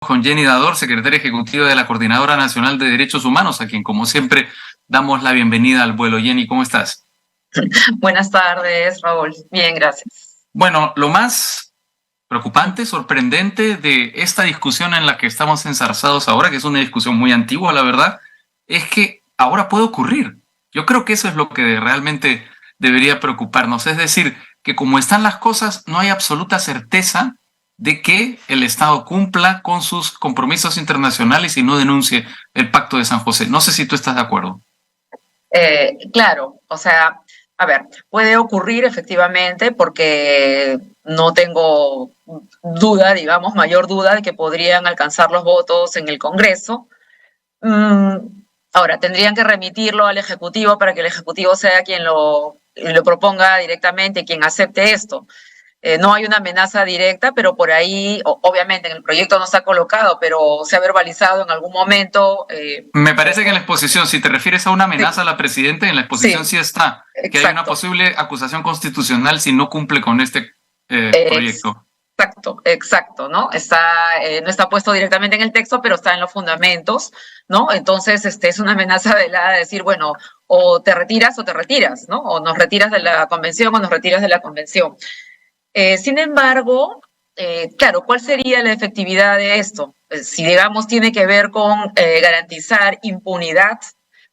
Con Jenny Dador, secretaria ejecutiva de la Coordinadora Nacional de Derechos Humanos, a quien, como siempre, damos la bienvenida al vuelo. Jenny, ¿cómo estás? Buenas tardes, Raúl. Bien, gracias. Bueno, lo más preocupante, sorprendente de esta discusión en la que estamos enzarzados ahora, que es una discusión muy antigua, la verdad, es que ahora puede ocurrir. Yo creo que eso es lo que realmente debería preocuparnos. Es decir, que como están las cosas, no hay absoluta certeza de que el Estado cumpla con sus compromisos internacionales y no denuncie el Pacto de San José. No sé si tú estás de acuerdo. Claro, o sea, a ver, puede ocurrir efectivamente porque no tengo duda, digamos, mayor duda de que podrían alcanzar los votos en el Congreso. Ahora, tendrían que remitirlo al Ejecutivo para que el Ejecutivo sea quien lo proponga directamente, quien acepte esto. No hay una amenaza directa, pero por ahí, obviamente en el proyecto no está colocado, pero se ha verbalizado en algún momento. Me parece que en la exposición, si te refieres a una amenaza a la presidenta, en la exposición sí está, que hay una posible acusación constitucional si no cumple con este proyecto. Exacto, ¿no? No está puesto directamente en el texto, pero está en los fundamentos, ¿no? Entonces, es una amenaza velada de decir, bueno, o te retiras, ¿no? O nos retiras de la convención o nos retiras de la convención. Sin embargo, claro, ¿cuál sería la efectividad de esto? Si, digamos, tiene que ver con garantizar impunidad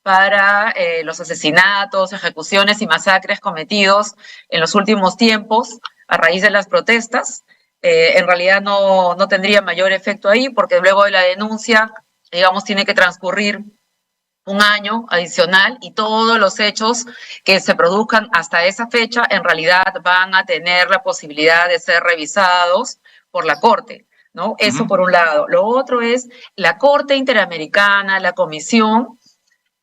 para los asesinatos, ejecuciones y masacres cometidos en los últimos tiempos a raíz de las protestas, en realidad no tendría mayor efecto ahí, porque luego de la denuncia, digamos, tiene que transcurrir un año adicional y todos los hechos que se produzcan hasta esa fecha en realidad van a tener la posibilidad de ser revisados por la Corte, ¿no? Eso por un lado. Lo otro es la Corte Interamericana, la Comisión,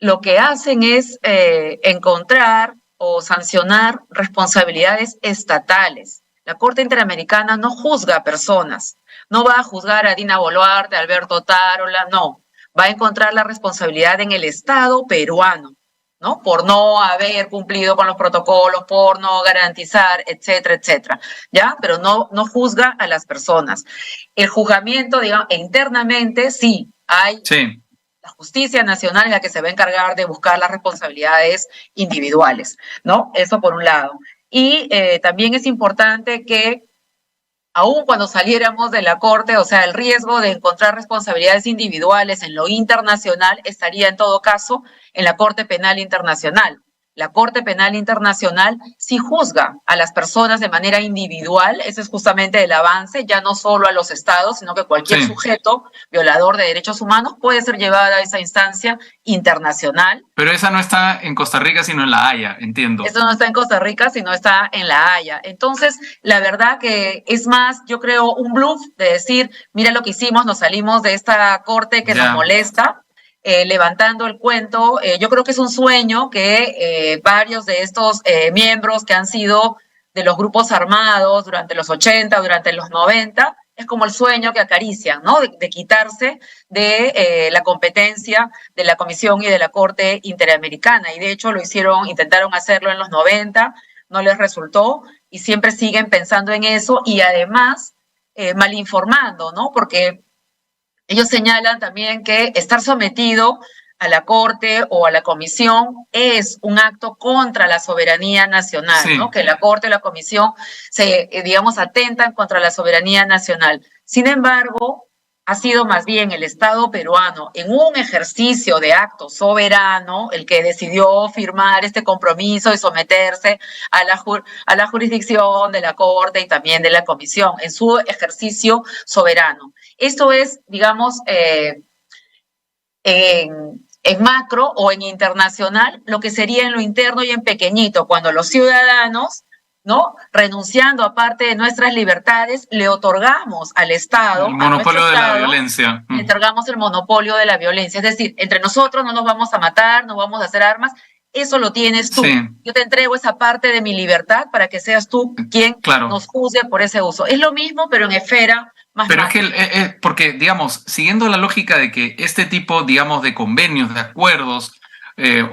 lo que hacen es encontrar o sancionar responsabilidades estatales. La Corte Interamericana no juzga a personas, no va a juzgar a Dina Boluarte, a Alberto Tarola, no. Va a encontrar la responsabilidad en el Estado peruano, ¿no? Por no haber cumplido con los protocolos, por no garantizar, etcétera, etcétera, ¿ya? Pero no juzga a las personas. El juzgamiento, digamos, internamente sí hay... Sí. La justicia nacional es la que se va a encargar de buscar las responsabilidades individuales, ¿no? Eso por un lado. Y también es importante que, aun cuando saliéramos de la Corte, o sea, el riesgo de encontrar responsabilidades individuales en lo internacional estaría en todo caso en la Corte Penal Internacional. La Corte Penal Internacional sí juzga a las personas de manera individual, ese es justamente el avance, ya no solo a los estados, sino que cualquier sujeto violador de derechos humanos puede ser llevado a esa instancia internacional. Pero esa no está en Costa Rica, sino en La Haya, entiendo. Eso no está en Costa Rica, sino está en La Haya. Entonces, la verdad que es más, yo creo, un bluff de decir, mira lo que hicimos, nos salimos de esta corte que nos molesta, levantando el cuento. Yo creo que es un sueño que varios de estos miembros que han sido de los grupos armados durante los 80, durante los 90, es como el sueño que acarician, ¿no? De quitarse de la competencia de la Comisión y de la Corte Interamericana. Y de hecho intentaron hacerlo en los 90, no les resultó y siempre siguen pensando en eso y además malinformando, ¿no? Porque ellos señalan también que estar sometido a la Corte o a la Comisión es un acto contra la soberanía nacional, ¿no? Que la Corte o la Comisión digamos, atentan contra la soberanía nacional. Sin embargo, ha sido más bien el Estado peruano, en un ejercicio de acto soberano, el que decidió firmar este compromiso y someterse a la jurisdicción de la Corte y también de la Comisión, en su ejercicio soberano. Esto es, digamos, en macro o en internacional, lo que sería en lo interno y en pequeñito, cuando los ciudadanos, ¿no? Renunciando a parte de nuestras libertades, le otorgamos al Estado, el monopolio de la violencia. Le otorgamos el monopolio de la violencia. Es decir, entre nosotros no nos vamos a matar, no vamos a hacer armas, eso lo tienes tú. Sí. Yo te entrego esa parte de mi libertad para que seas tú quien nos juzgue por ese uso. Es lo mismo, pero en esfera más. Pero es que, porque, digamos, siguiendo la lógica de que este tipo, digamos, de convenios, de acuerdos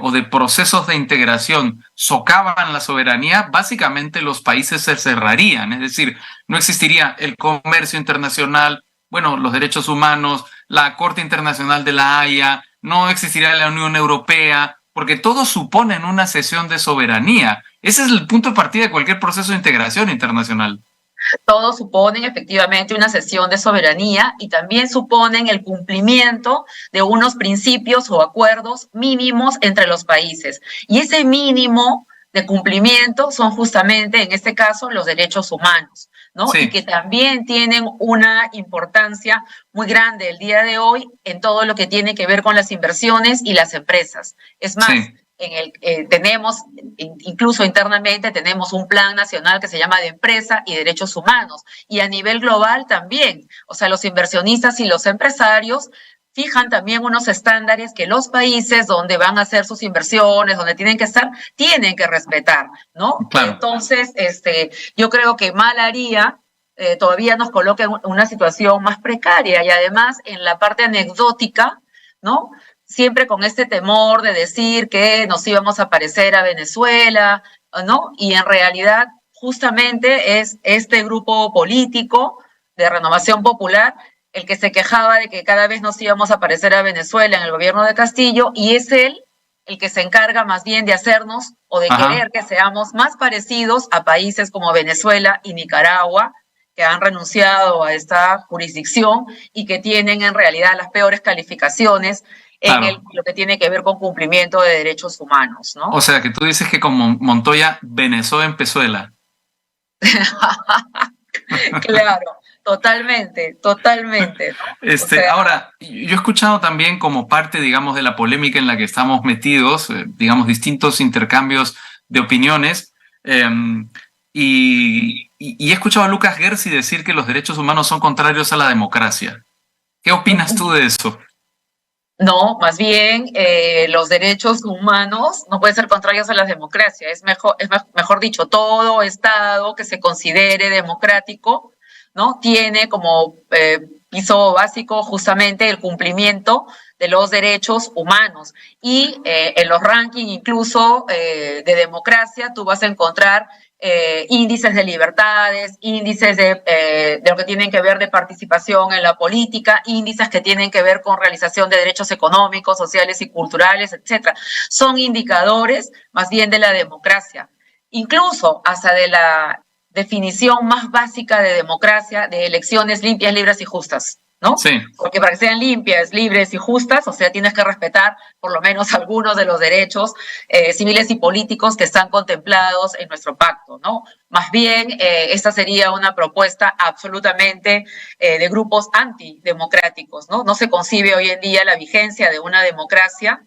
o de procesos de integración socavan la soberanía, básicamente los países se cerrarían. Es decir, no existiría el comercio internacional, bueno, los derechos humanos, la Corte Internacional de la Haya, no existiría la Unión Europea, porque todos suponen una cesión de soberanía. Ese es el punto de partida de cualquier proceso de integración internacional. Todos suponen efectivamente una cesión de soberanía y también suponen el cumplimiento de unos principios o acuerdos mínimos entre los países. Y ese mínimo de cumplimiento son justamente, en este caso, los derechos humanos, ¿no? Sí. Y que también tienen una importancia muy grande el día de hoy en todo lo que tiene que ver con las inversiones y las empresas. Es más, Sí. Tenemos, incluso internamente, tenemos un plan nacional que se llama de empresa y derechos humanos. Y a nivel global también, o sea, los inversionistas y los empresarios fijan también unos estándares que los países donde van a hacer sus inversiones, donde tienen que estar, tienen que respetar, ¿no? Claro. Entonces, yo creo que mal haría todavía nos coloca en una situación más precaria y además en la parte anecdótica, ¿no? Siempre con este temor de decir que nos íbamos a parecer a Venezuela, ¿no? Y en realidad justamente es este grupo político de Renovación Popular el que se quejaba de que cada vez nos íbamos a parecer a Venezuela en el gobierno de Castillo, y es él el que se encarga más bien de hacernos o de querer que seamos más parecidos a países como Venezuela y Nicaragua, que han renunciado a esta jurisdicción y que tienen en realidad las peores calificaciones en lo que tiene que ver con cumplimiento de derechos humanos, ¿no? O sea, que tú dices que con Montoya Venezuela empezuela. Claro, totalmente, totalmente. ¿No? Ahora, yo he escuchado también como parte, digamos, de la polémica en la que estamos metidos, digamos, distintos intercambios de opiniones, y he escuchado a Lucas Gersi decir que los derechos humanos son contrarios a la democracia. ¿Qué opinas tú de eso? No, más bien los derechos humanos no pueden ser contrarios a la democracia. Es mejor dicho, todo Estado que se considere democrático, ¿no? Tiene como piso básico justamente el cumplimiento de los derechos humanos. Y en los rankings incluso de democracia tú vas a encontrar índices de libertades, índices de lo que tienen que ver de participación en la política, índices que tienen que ver con realización de derechos económicos, sociales y culturales, etcétera. Son indicadores más bien de la democracia, incluso hasta de la definición más básica de democracia, de elecciones limpias, libres y justas, ¿no? Sí. Porque para que sean limpias, libres y justas, o sea, tienes que respetar por lo menos algunos de los derechos civiles y políticos que están contemplados en nuestro pacto, ¿no? Más bien, esta sería una propuesta absolutamente de grupos antidemocráticos, ¿no? No se concibe hoy en día la vigencia de una democracia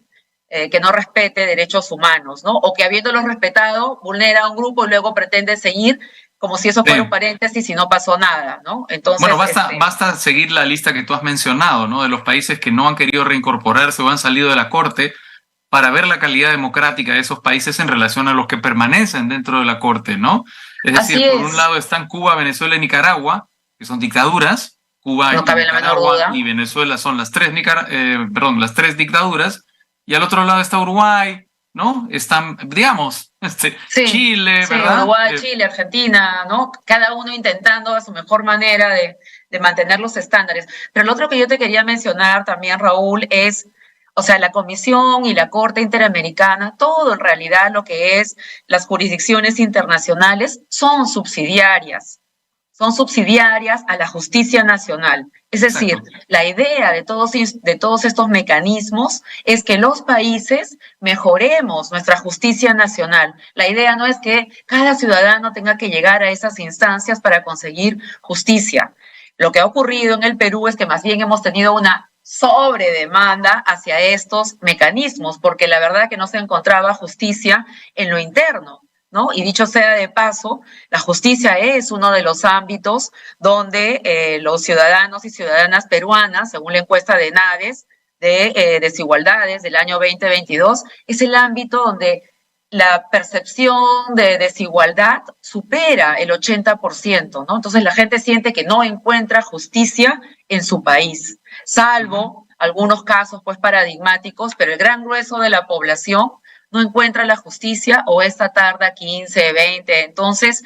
que no respete derechos humanos, ¿no? O que habiéndolos respetado, vulnera a un grupo y luego pretende seguir como si eso fuera un paréntesis y no pasó nada, ¿no? Entonces, bueno, basta seguir la lista que tú has mencionado, ¿no? De los países que no han querido reincorporarse o han salido de la Corte, para ver la calidad democrática de esos países en relación a los que permanecen dentro de la Corte, ¿no? Es decir, por un lado están Cuba, Venezuela y Nicaragua, que son dictaduras. Cuba, no cabe Nicaragua y Venezuela son las tres dictaduras, y al otro lado está Uruguay, ¿no? Están, digamos, Chile, ¿verdad? Uruguay, Chile, Argentina, ¿no? Cada uno intentando a su mejor manera de mantener los estándares. Pero lo otro que yo te quería mencionar también, Raúl, es, o sea, la Comisión y la Corte Interamericana, todo en realidad lo que es las jurisdicciones internacionales son subsidiarias a la justicia nacional. Es decir, exacto, la idea de todos estos mecanismos es que los países mejoremos nuestra justicia nacional. La idea no es que cada ciudadano tenga que llegar a esas instancias para conseguir justicia. Lo que ha ocurrido en el Perú es que más bien hemos tenido una sobredemanda hacia estos mecanismos, porque la verdad que no se encontraba justicia en lo interno, ¿no? Y dicho sea de paso, la justicia es uno de los ámbitos donde los ciudadanos y ciudadanas peruanas, según la encuesta de NADES de desigualdades del año 2022, es el ámbito donde la percepción de desigualdad supera el 80%, ¿no? Entonces la gente siente que no encuentra justicia en su país, salvo algunos casos pues paradigmáticos, pero el gran grueso de la población no encuentra la justicia o esta tarda 15, 20. Entonces,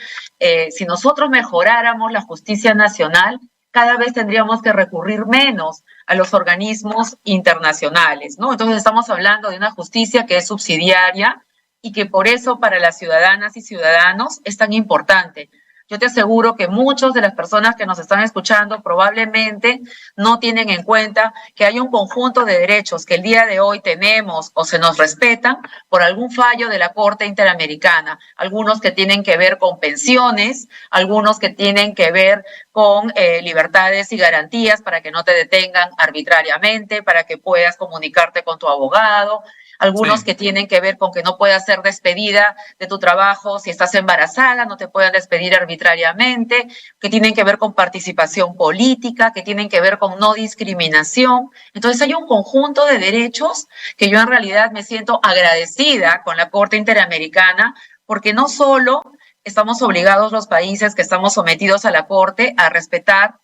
si nosotros mejoráramos la justicia nacional, cada vez tendríamos que recurrir menos a los organismos internacionales, ¿no? Entonces estamos hablando de una justicia que es subsidiaria y que por eso para las ciudadanas y ciudadanos es tan importante. Yo te aseguro que muchas de las personas que nos están escuchando probablemente no tienen en cuenta que hay un conjunto de derechos que el día de hoy tenemos o se nos respetan por algún fallo de la Corte Interamericana, algunos que tienen que ver con pensiones, algunos que tienen que ver con libertades y garantías para que no te detengan arbitrariamente, para que puedas comunicarte con tu abogado, algunos que tienen que ver con que no puedas ser despedida de tu trabajo si estás embarazada, no te puedan despedir arbitrariamente, que tienen que ver con participación política, que tienen que ver con no discriminación. Entonces hay un conjunto de derechos que yo en realidad me siento agradecida con la Corte Interamericana, porque no solo estamos obligados los países que estamos sometidos a la Corte a respetar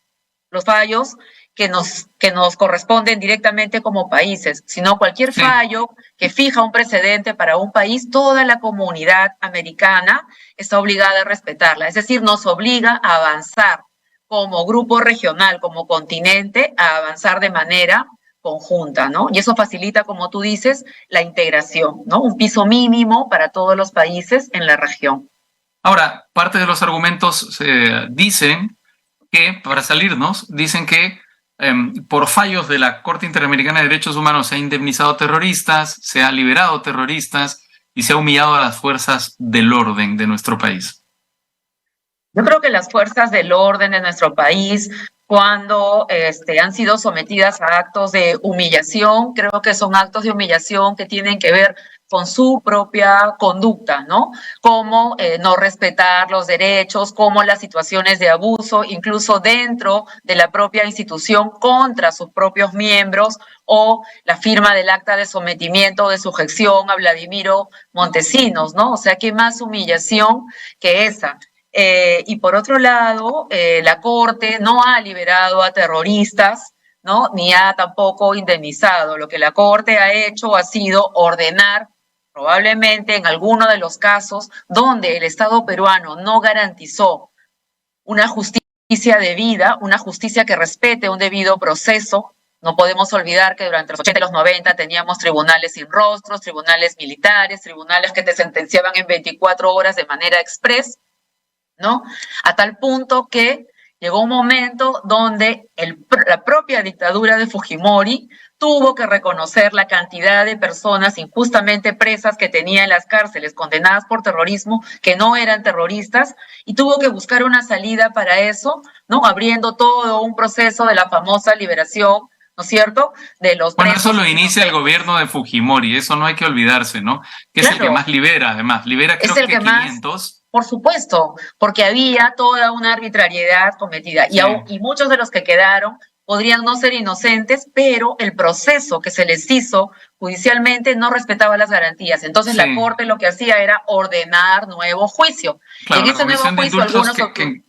los fallos que nos corresponden directamente como países, sino cualquier fallo que fija un precedente para un país, toda la comunidad americana está obligada a respetarla. Es decir, nos obliga a avanzar como grupo regional, como continente, a avanzar de manera conjunta, ¿no? Y eso facilita, como tú dices, la integración, ¿no? Un piso mínimo para todos los países en la región. Ahora, parte de los argumentos dicen que, para salirnos, dicen que por fallos de la Corte Interamericana de Derechos Humanos se ha indemnizado terroristas, se ha liberado terroristas y se ha humillado a las fuerzas del orden de nuestro país. Yo creo que las fuerzas del orden de nuestro país, cuando han sido sometidas a actos de humillación, creo que son actos de humillación que tienen que ver con su propia conducta, ¿no? Como no respetar los derechos, como las situaciones de abuso, incluso dentro de la propia institución contra sus propios miembros, o la firma del acta de sometimiento o de sujeción a Vladimiro Montesinos, ¿no? O sea, ¿qué más humillación que esa? Y por otro lado, la Corte no ha liberado a terroristas, ¿no? Ni ha tampoco indemnizado. Lo que la Corte ha hecho ha sido ordenar, probablemente en alguno de los casos donde el Estado peruano no garantizó una justicia debida, una justicia que respete un debido proceso. No podemos olvidar que durante los 80 y los 90 teníamos tribunales sin rostros, tribunales militares, tribunales que te sentenciaban en 24 horas de manera express, ¿no? A tal punto que llegó un momento donde la propia dictadura de Fujimori tuvo que reconocer la cantidad de personas injustamente presas que tenía en las cárceles, condenadas por terrorismo, que no eran terroristas, y tuvo que buscar una salida para eso, ¿no? Abriendo todo un proceso de la famosa liberación, ¿no es cierto?, de los presos. Bueno, eso lo inicia el gobierno de Fujimori, eso no hay que olvidarse, ¿no? Que claro, es el que más libera, además. Libera creo que 500... Por supuesto, porque había toda una arbitrariedad cometida. Sí. Y muchos de los que quedaron podrían no ser inocentes, pero el proceso que se les hizo judicialmente no respetaba las garantías. Entonces sí, la Corte lo que hacía era ordenar nuevo juicio. Claro, y en ese nuevo juicio algunos... que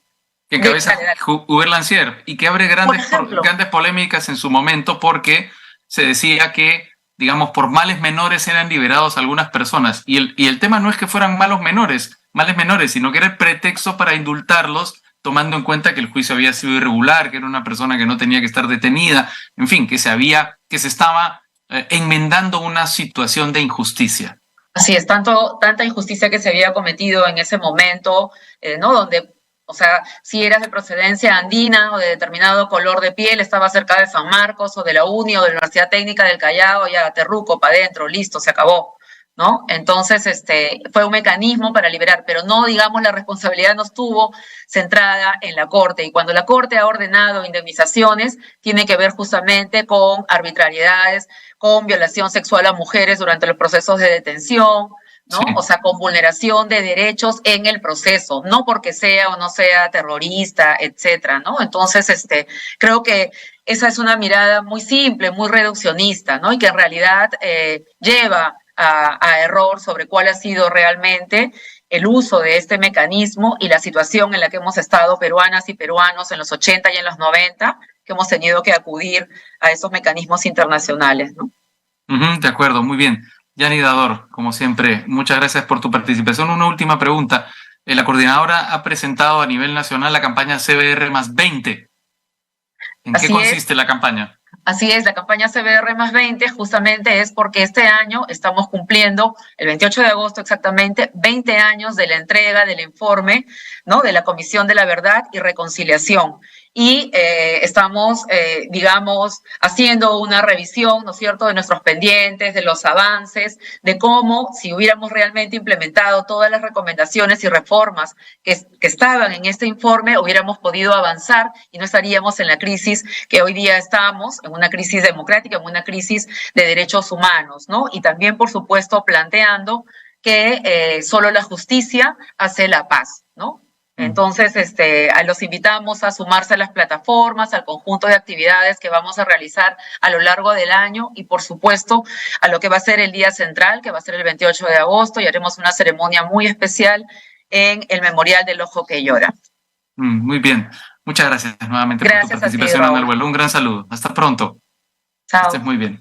encabeza Hubert Lancier y que abre grandes polémicas en su momento porque se decía que, digamos, por males menores eran liberados algunas personas. Y el tema no es que fueran males menores, sino que era el pretexto para indultarlos, tomando en cuenta que el juicio había sido irregular, que era una persona que no tenía que estar detenida, en fin, que se estaba enmendando una situación de injusticia. Así es, tanta injusticia que se había cometido en ese momento, ¿no? Donde, o sea, si eras de procedencia andina o de determinado color de piel, estaba cerca de San Marcos o de la UNI o de la Universidad Técnica del Callao, ya terruco, para adentro, listo, se acabó, ¿no? Entonces, fue un mecanismo para liberar, pero no, digamos, la responsabilidad no estuvo centrada en la Corte. Y cuando la Corte ha ordenado indemnizaciones, tiene que ver justamente con arbitrariedades, con violación sexual a mujeres durante los procesos de detención, ¿no? Sí. O sea, con vulneración de derechos en el proceso, no porque sea o no sea terrorista, etcétera, ¿no? Entonces, creo que esa es una mirada muy simple, muy reduccionista, ¿no? Y que en realidad lleva a error sobre cuál ha sido realmente el uso de este mecanismo y la situación en la que hemos estado peruanas y peruanos en los 80 y en los 90, que hemos tenido que acudir a esos mecanismos internacionales, ¿no? De acuerdo, muy bien. Yanni Dador, como siempre, muchas gracias por tu participación. Una última pregunta. La coordinadora ha presentado a nivel nacional la campaña CBR+20. ¿En qué consiste la campaña? Así es, la campaña CBR+20 justamente es porque este año estamos cumpliendo, el 28 de agosto exactamente, 20 años de la entrega del informe, ¿no?, de la Comisión de la Verdad y Reconciliación. Y estamos, digamos, haciendo una revisión, ¿no es cierto?, de nuestros pendientes, de los avances, de cómo, si hubiéramos realmente implementado todas las recomendaciones y reformas que estaban en este informe, hubiéramos podido avanzar y no estaríamos en la crisis que hoy día estamos, en una crisis democrática, en una crisis de derechos humanos, ¿no? Y también, por supuesto, planteando que solo la justicia hace la paz, ¿no? Entonces, los invitamos a sumarse a las plataformas, al conjunto de actividades que vamos a realizar a lo largo del año y, por supuesto, a lo que va a ser el día central, que va a ser el 28 de agosto, y haremos una ceremonia muy especial en el Memorial del Ojo que Llora. Muy bien. Muchas gracias nuevamente por tu participación, Ana Arguello. Un gran saludo. Hasta pronto. Chao. Que estés muy bien.